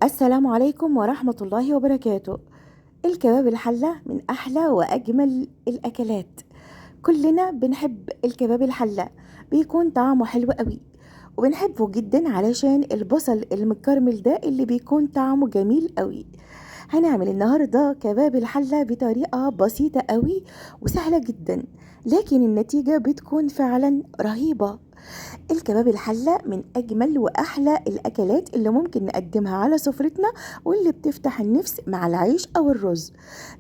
السلام عليكم ورحمة الله وبركاته. الكباب الحلة من أحلى وأجمل الأكلات. كلنا بنحب الكباب الحلة، بيكون طعمه حلو قوي، وبنحبه جدا علشان البصل المكرمل ده اللي بيكون طعمه جميل قوي. هنعمل النهاردة كباب الحلة بطريقة بسيطة قوي وسهلة جدا، لكن النتيجة بتكون فعلا رهيبة. الكباب الحلة من أجمل وأحلى الأكلات اللي ممكن نقدمها على سفرتنا، واللي بتفتح النفس مع العيش أو الرز.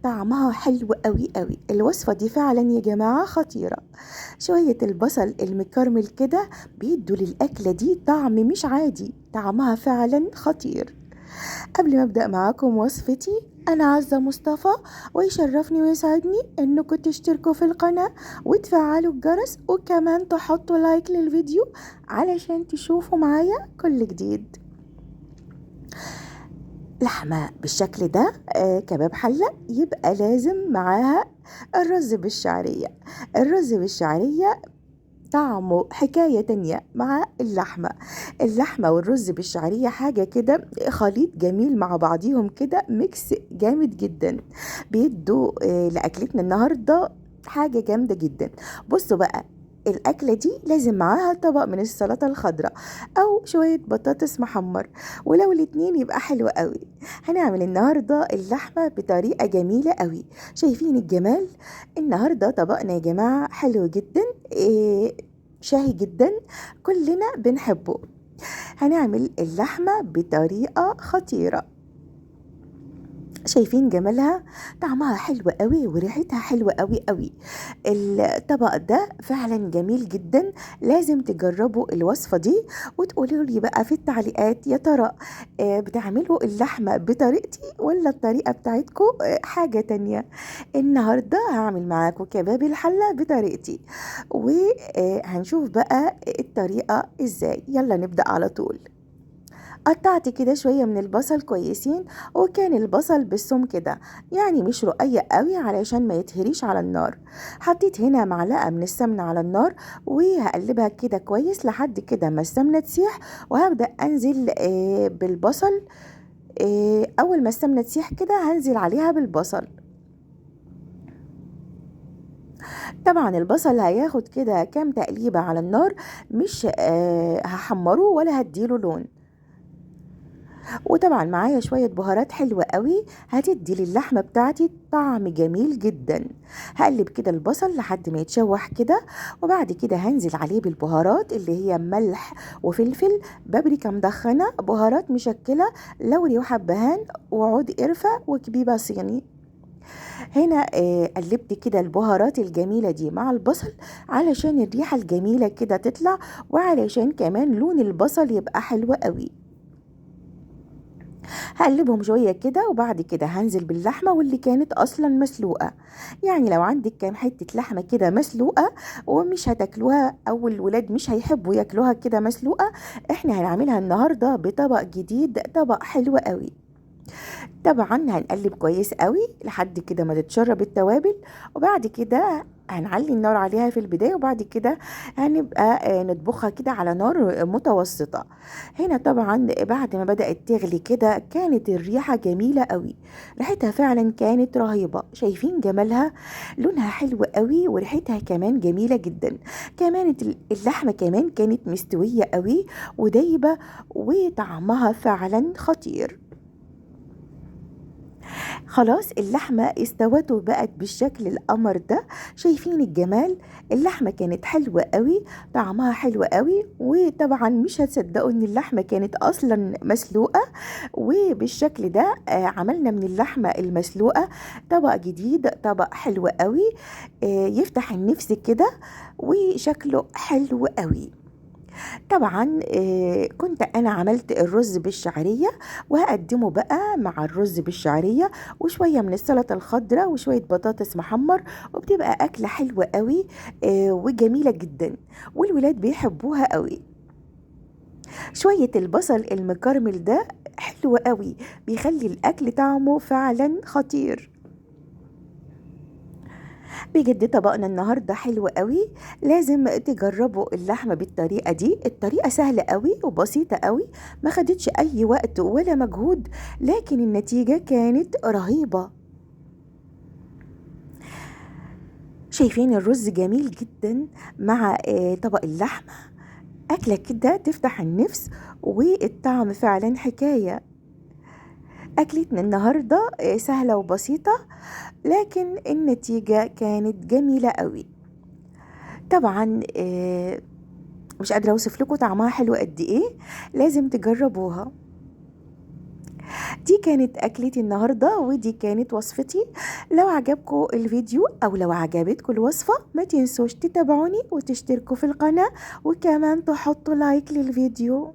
طعمها حلو قوي قوي، الوصفة دي فعلا يا جماعة خطيرة. شوية البصل المكرمل كده بيدوا للأكلة دي طعم مش عادي، طعمها فعلا خطير. قبل ما أبدأ معاكم وصفتي، أنا عزة مصطفى، ويشرفني ويسعدني إنكم تشتركوا في القناة وتفعلوا الجرس، وكمان تحطوا لايك للفيديو علشان تشوفوا معايا كل جديد. لحمة بالشكل ده كباب حلة، يبقى لازم معاها الرز بالشعرية. الرز بالشعرية طعمه حكاية تانية مع اللحمة والرز بالشعرية، حاجة كده خليط جميل مع بعضيهم كده، ميكس جامد جدا. بيدوا لأكلتنا النهاردة حاجة جامدة جدا. بصوا بقى، الأكلة دي لازم معاها طبق من السلطة الخضراء أو شوية بطاطس محمر، ولو الاتنين يبقى حلو قوي. هنعمل النهاردة اللحمة بطريقة جميلة قوي. شايفين الجمال؟ النهاردة طبقنا يا جماعة حلو جدا، شهي جدا، كلنا بنحبه. هنعمل اللحمة بطريقة خطيرة. شايفين جمالها؟ طعمها حلو قوي وريحتها حلوة قوي قوي. الطبق ده فعلا جميل جدا، لازم تجربوا الوصفة دي وتقولوا لي بقى في التعليقات، يا ترى بتعملوا اللحمة بطريقتي ولا الطريقة بتاعتكم حاجة تانية. النهاردة هعمل معاكم كباب الحلة بطريقتي، وهنشوف بقى الطريقة ازاي. يلا نبدأ على طول. قطعت كده شوية من البصل كويسين، وكان البصل بالثوم كده، يعني مش رقيق قوي علشان ما يتهريش على النار. حطيت هنا معلقة من السمنة على النار، وهقلبها كده كويس لحد كده ما السمنة تسيح، وهبدأ انزل بالبصل. اول ما السمنة تسيح كده هنزل عليها بالبصل. طبعا البصل هياخد كده كام تقليبة على النار، مش هحمره ولا هديله لون. وطبعا معايا شوية بهارات حلوة قوي هتدي للحمة بتاعتي طعم جميل جدا. هقلب كده البصل لحد ما يتشوح كده، وبعد كده هنزل عليه بالبهارات اللي هي ملح وفلفل، بابريكا مدخنة، بهارات مشكلة، لوري وحبهان وعود قرفة وكبيبة صيني. هنا قلبت كده البهارات الجميلة دي مع البصل علشان الريحة الجميلة كده تطلع، وعلشان كمان لون البصل يبقى حلو قوي. هقلبهم شوية كده، وبعد كده هنزل باللحمة واللي كانت أصلا مسلوقة. يعني لو عندك كام حتة لحمة كده مسلوقة ومش هتاكلوها، أو الولاد مش هيحبوا ياكلوها كده مسلوقة، احنا هنعملها النهاردة بطبق جديد، طبق حلو قوي. طبعا هنقلب كويس قوي لحد كده ما تتشرب التوابل، وبعد كده هنعلي النار عليها في البداية، وبعد كده هنبقى نطبخها كده على نار متوسطة. هنا طبعا بعد ما بدأت تغلي كده كانت الريحة جميلة قوي، ريحتها فعلا كانت رهيبة. شايفين جمالها؟ لونها حلو قوي وريحتها كمان جميلة جدا. كمان اللحمة كمان كانت مستوية قوي ودايبة، وطعمها فعلا خطير. خلاص اللحمة استوت وبقت بالشكل القمر ده. شايفين الجمال؟ اللحمة كانت حلوة قوي، طعمها حلو قوي، وطبعا مش هتصدقوا ان اللحمة كانت اصلا مسلوقة. وبالشكل ده عملنا من اللحمة المسلوقة طبق جديد، طبق حلو قوي يفتح النفس كده، وشكله حلو قوي. طبعا كنت انا عملت الرز بالشعرية، وهقدمه بقى مع الرز بالشعرية وشوية من السلطة الخضراء وشوية بطاطس محمر، وبتبقى أكلة حلوة قوي وجميلة جدا، والولاد بيحبوها قوي. شوية البصل المكرمل ده حلو قوي، بيخلي الأكل طعمه فعلا خطير. بجد طبقنا النهاردة حلو قوي. لازم تجربوا اللحمة بالطريقة دي. الطريقة سهلة قوي وبسيطة قوي، ما خدتش أي وقت ولا مجهود، لكن النتيجة كانت رهيبة. شايفين الرز جميل جدا مع طبق اللحمة. أكلة كده تفتح النفس، والطعم فعلا حكاية. أكلتنا النهاردة سهلة وبسيطة، لكن النتيجة كانت جميلة قوي. طبعا مش قادرة أوصف لكم طعمها حلو قد إيه. لازم تجربوها. دي كانت أكلتي النهاردة، ودي كانت وصفتي. لو عجبكم الفيديو أو لو عجبتكم الوصفة، ما تنسوش تتابعوني وتشتركوا في القناة، وكمان تحطوا لايك للفيديو.